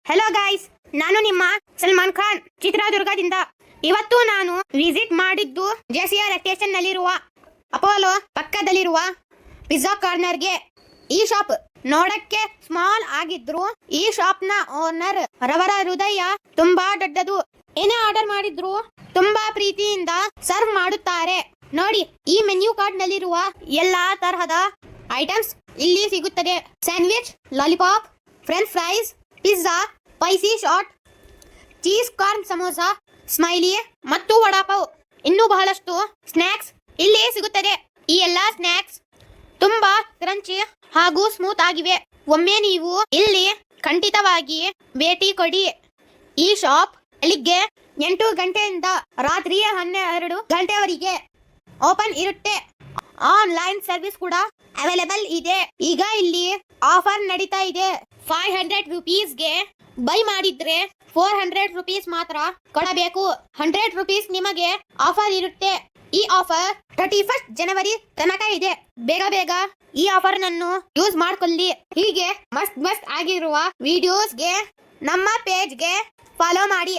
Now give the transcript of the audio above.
Hello guys, ನಾನು ನಿಮ್ಮ ಸಲ್ಮಾನ್ ಖಾನ್ ಚಿತ್ರದುರ್ಗದಿಂದ. ಇವತ್ತು ನಾನು ವಿಸಿಟ್ ಮಾಡಿದ್ದು ಜೆಸಿಆರ್ ಸ್ಟೇಷನ್ ನಲ್ಲಿರುವ ಅಪೋಲೋ ಪಕ್ಕದಲ್ಲಿರುವ ಪಿಜ್ಜಾ ಕಾರ್ನರ್ಗೆ. ಈ ಶಾಪ್ ನೋಡಕ್ಕೆ ಸ್ಮಾಲ್ ಆಗಿದ್ರು ಈ ಶಾಪ್ ನ ಓನರ್ ರವರ ಹೃದಯ ತುಂಬಾ ದೊಡ್ಡದು. ಏನೇ ಆರ್ಡರ್ ಮಾಡಿದ್ರು ತುಂಬಾ ಪ್ರೀತಿಯಿಂದ ಸರ್ವ್ ಮಾಡುತ್ತಾರೆ. ನೋಡಿ, ಈ ಮೆನ್ಯೂ ಕಾರ್ಡ್ ನಲ್ಲಿರುವ ಎಲ್ಲಾ ತರಹದ ಐಟಮ್ಸ್ ಇಲ್ಲಿ ಸಿಗುತ್ತದೆ. Sandwich, lollipop, french fries, pizza, spicy shot, cheese corn samosa, smiley ಮತ್ತು ವಡಾಪಾವ್, ಇನ್ನೂ ಬಹಳಷ್ಟು ಸ್ನ್ಯಾಕ್ಸ್ ಇಲ್ಲಿ ಸಿಗುತ್ತದೆ. ಈ ಎಲ್ಲಾ ಸ್ನ್ಯಾಕ್ಸ್ ತುಂಬಾ ಕ್ರಂಚಿ ಹಾಗೂ ಸ್ಮೂತ್ ಆಗಿವೆ. ಒಮ್ಮೆ ನೀವು ಇಲ್ಲಿ ಖಂಡಿತವಾಗಿ ಭೇಟಿ ಕೊಡಿ. ಈ ಶಾಪ್ ಬೆಳಿಗ್ಗೆ 8 ಗಂಟೆಯಿಂದ ರಾತ್ರಿ 12 ಗಂಟೆವರೆಗೆ ಓಪನ್ ಇರುತ್ತೆ. ಆನ್ಲೈನ್ ಸರ್ವಿಸ್ ಕೂಡ ಅವೈಲೇಬಲ್ ಇದೆ. ಈಗ ಇಲ್ಲಿ ಆಫರ್ ನಡೀತಾ ಇದೆ. 500 ರುಪೀಸ್ಗೆ ಬೈ ಮಾಡಿದ್ರೆ 400 ರುಪೀಸ್ ಮಾತ್ರ ಕೊಡಬೇಕು. 100 ರುಪೀಸ್ ನಿಮಗೆ ಆಫರ್ ಇರುತ್ತೆ. ಈ ಆಫರ್ 31 ಜನವರಿ ತನಕ ಇದೆ. ಬೇಗ ಬೇಗ ಈ ಆಫರ್ ನನ್ನು ಯೂಸ್ ಮಾಡ್ಕೊಳ್ಳಿ. ಹೀಗೆ ಮಸ್ತ್ ಆಗಿರುವ ವಿಡಿಯೋಸ್ಗೆ ನಮ್ಮ ಪೇಜ್ಗೆ ಫಾಲೋ ಮಾಡಿ.